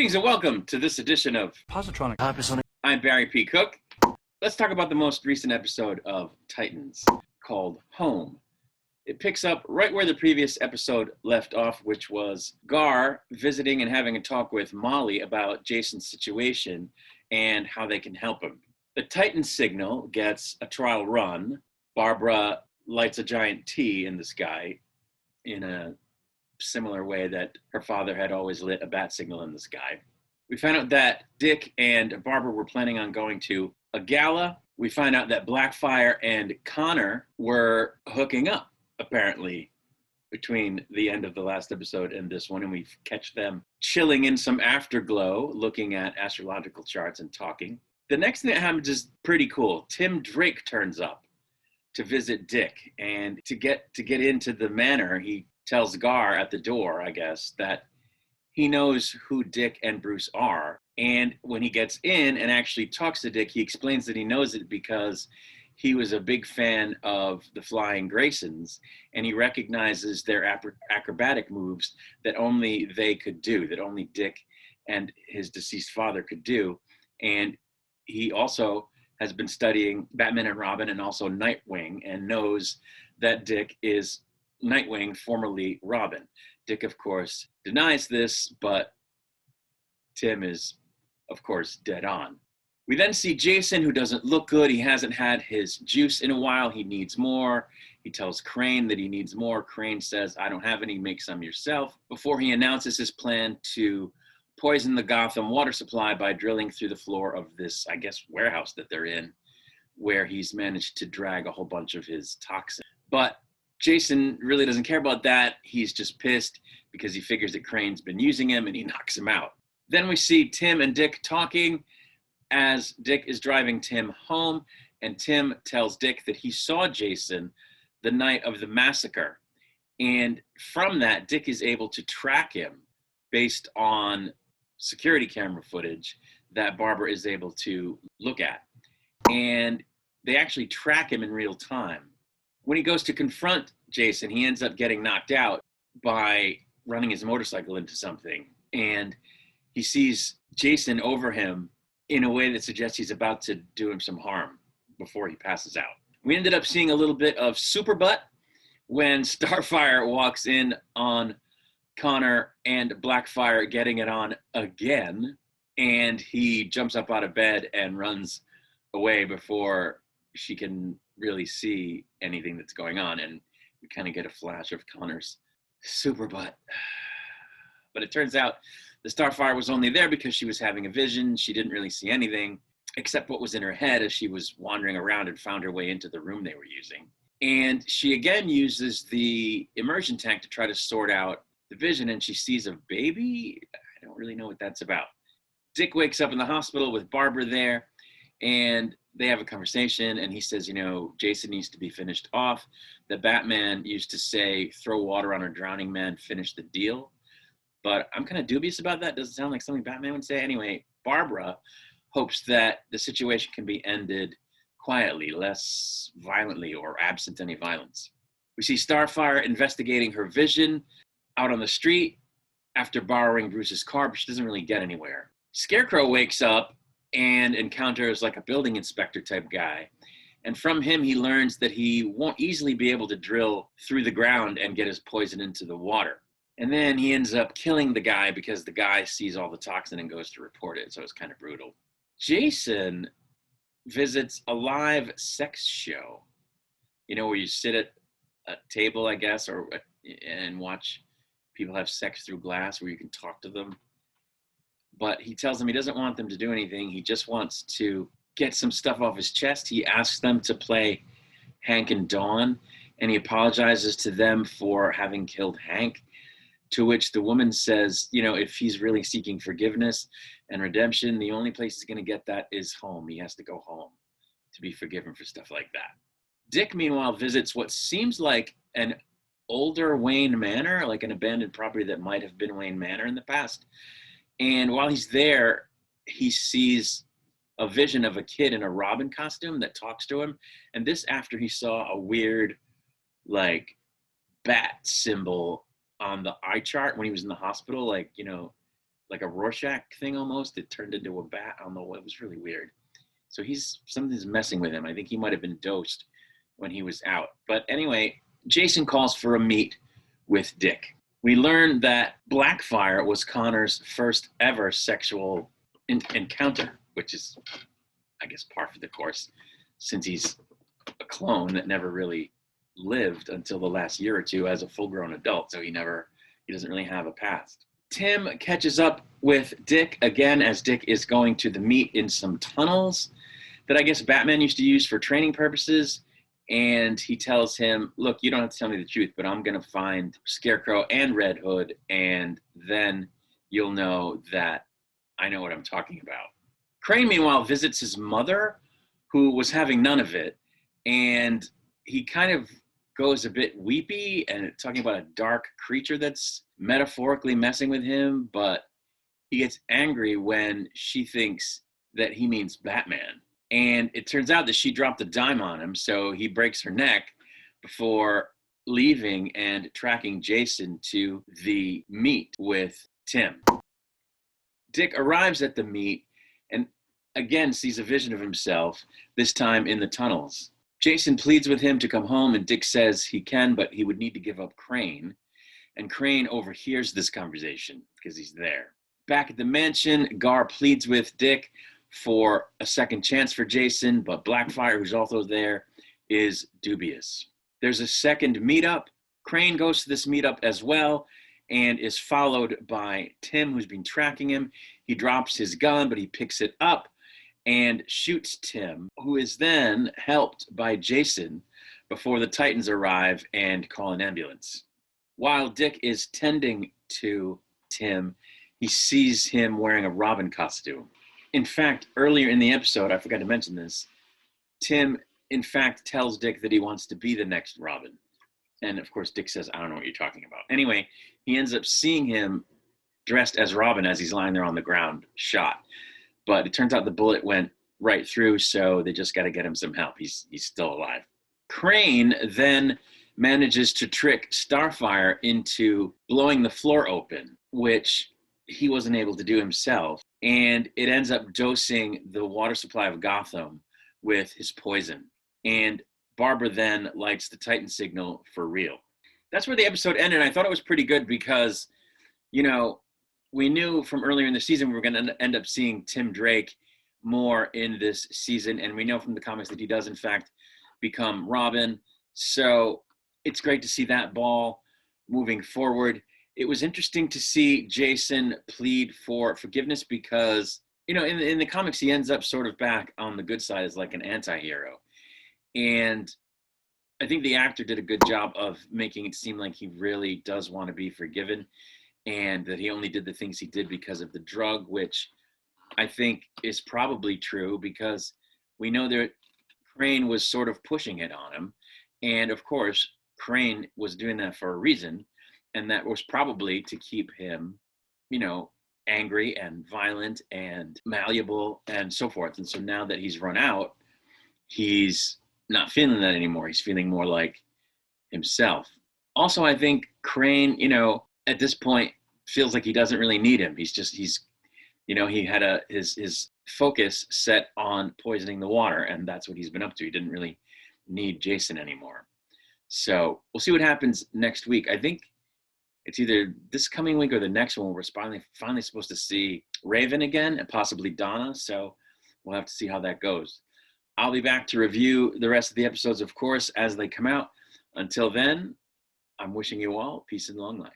Greetings and welcome to this edition of Positronic. I'm Barry P. Cook. Let's talk about the most recent episode of Titans called Home. It picks up right where the previous episode left off, which was Gar visiting and having a talk with Molly about Jason's situation and how they can help him. The Titan signal gets a trial run. Barbara lights a giant T in the sky in a similar way that her father had always lit a bat signal in the sky. We find out that Dick and Barbara were planning on going to a gala. We find out that Blackfire and Connor were hooking up, apparently, between the end of the last episode and this one, and we catch them chilling in some afterglow, looking at astrological charts and talking. The next thing that happens is pretty cool. Tim Drake turns up to visit Dick, and to get into the manor, he tells Gar at the door, I guess, that he knows who Dick and Bruce are. And when he gets in and actually talks to Dick, he explains that he knows it because he was a big fan of the Flying Graysons, and he recognizes their acrobatic moves that only they could do, that only Dick and his deceased father could do. And he also has been studying Batman and Robin and also Nightwing, and knows that Dick is Nightwing, formerly Robin. Dick, of course, denies this, but Tim is, of course, dead on. We then see Jason, who doesn't look good. He hasn't had his juice in a while. He needs more. He tells Crane that he needs more. Crane says, "I don't have any, make some yourself," before he announces his plan to poison the Gotham water supply by drilling through the floor of this, I guess, warehouse that they're in, where he's managed to drag a whole bunch of his toxin. But Jason really doesn't care about that. He's just pissed because he figures that Crane's been using him, and he knocks him out. Then we see Tim and Dick talking as Dick is driving Tim home, and Tim tells Dick that he saw Jason the night of the massacre. And from that, Dick is able to track him based on security camera footage that Barbara is able to look at. And they actually track him in real time. When he goes to confront Jason, he ends up getting knocked out by running his motorcycle into something. And he sees Jason over him in a way that suggests he's about to do him some harm before he passes out. We ended up seeing a little bit of Superbutt when Starfire walks in on Connor and Blackfire getting it on again. And he jumps up out of bed and runs away before she can really see anything that's going on, and we kind of get a flash of Connor's super butt. But it turns out the Starfire was only there because she was having a vision. She didn't really see anything except what was in her head as she was wandering around and found her way into the room they were using. And she again uses the immersion tank to try to sort out the vision, and she sees a baby. I don't really know what that's about. Dick wakes up in the hospital with Barbara there, and they have a conversation, and he says, Jason needs to be finished off. The Batman used to say, throw water on a drowning man, finish the deal. But I'm kind of dubious about that. Doesn't sound like something Batman would say. Anyway, Barbara hopes that the situation can be ended quietly, less violently, or absent any violence. We see Starfire investigating her vision out on the street after borrowing Bruce's car, but she doesn't really get anywhere. Scarecrow wakes up and encounters like a building inspector type guy. And from him, he learns that he won't easily be able to drill through the ground and get his poison into the water. And then he ends up killing the guy because the guy sees all the toxin and goes to report it. So it's kind of brutal. Jason visits a live sex show, where you sit at a table, I guess, and watch people have sex through glass where you can talk to them. But he tells them he doesn't want them to do anything. He just wants to get some stuff off his chest. He asks them to play Hank and Dawn, and he apologizes to them for having killed Hank, to which the woman says, if he's really seeking forgiveness and redemption, the only place he's going to get that is home. He has to go home to be forgiven for stuff like that. Dick, meanwhile, visits what seems like an older Wayne Manor, like an abandoned property that might have been Wayne Manor in the past. And while he's there, he sees a vision of a kid in a Robin costume that talks to him. And this after he saw a weird, bat symbol on the eye chart when he was in the hospital, like a Rorschach thing almost. It turned into a bat. I don't know. It was really weird. So something's messing with him. I think he might have been dosed when he was out. But anyway, Jason calls for a meet with Dick. We learn that Blackfire was Connor's first ever sexual encounter, which is, I guess, par for the course, since he's a clone that never really lived until the last year or two as a full-grown adult. So he doesn't really have a past. Tim catches up with Dick again as Dick is going to the meet in some tunnels that I guess Batman used to use for training purposes. And he tells him, look, you don't have to tell me the truth, but I'm going to find Scarecrow and Red Hood, and then you'll know that I know what I'm talking about. Crane, meanwhile, visits his mother, who was having none of it, and he kind of goes a bit weepy and talking about a dark creature that's metaphorically messing with him, but he gets angry when she thinks that he means Batman. And it turns out that she dropped a dime on him, so he breaks her neck before leaving and tracking Jason to the meet with Tim. Dick arrives at the meet and again sees a vision of himself, this time in the tunnels. Jason pleads with him to come home, and Dick says he can, but he would need to give up Crane. And Crane overhears this conversation because he's there. Back at the mansion, Gar pleads with Dick for a second chance for Jason, but Blackfire, who's also there, is dubious. There's a second meetup. Crane goes to this meetup as well and is followed by Tim, who's been tracking him. He drops his gun, but he picks it up and shoots Tim, who is then helped by Jason before the Titans arrive and call an ambulance. While Dick is tending to Tim, he sees him wearing a Robin costume. In fact, earlier in the episode, I forgot to mention this, Tim, in fact, tells Dick that he wants to be the next Robin. And of course, Dick says, I don't know what you're talking about. Anyway, he ends up seeing him dressed as Robin as he's lying there on the ground, shot. But it turns out the bullet went right through, so they just got to get him some help. He's still alive. Crane then manages to trick Starfire into blowing the floor open, which he wasn't able to do himself. And it ends up dosing the water supply of Gotham with his poison. And Barbara then lights the Titan signal for real. That's where the episode ended. I thought it was pretty good because, you know, we knew from earlier in the season we were going to end up seeing Tim Drake more in this season. And we know from the comics that he does, in fact, become Robin. So it's great to see that ball moving forward. It was interesting to see Jason plead for forgiveness because, you know, in the comics, he ends up sort of back on the good side as like an anti-hero. And I think the actor did a good job of making it seem like he really does want to be forgiven and that he only did the things he did because of the drug, which I think is probably true because we know that Crane was sort of pushing it on him. And of course, Crane was doing that for a reason. And that was probably to keep him, you know, angry and violent and malleable and so forth. And so now that he's run out, he's not feeling that anymore. He's feeling more like himself. Also, I think Crane, you know, at this point feels like he doesn't really need him. He's you know, he had his focus set on poisoning the water, and that's what he's been up to. He didn't really need Jason anymore. So we'll see what happens next week. I think it's either this coming week or the next one where we're finally supposed to see Raven again and possibly Donna. So we'll have to see how that goes. I'll be back to review the rest of the episodes, of course, as they come out. Until then, I'm wishing you all peace and long life.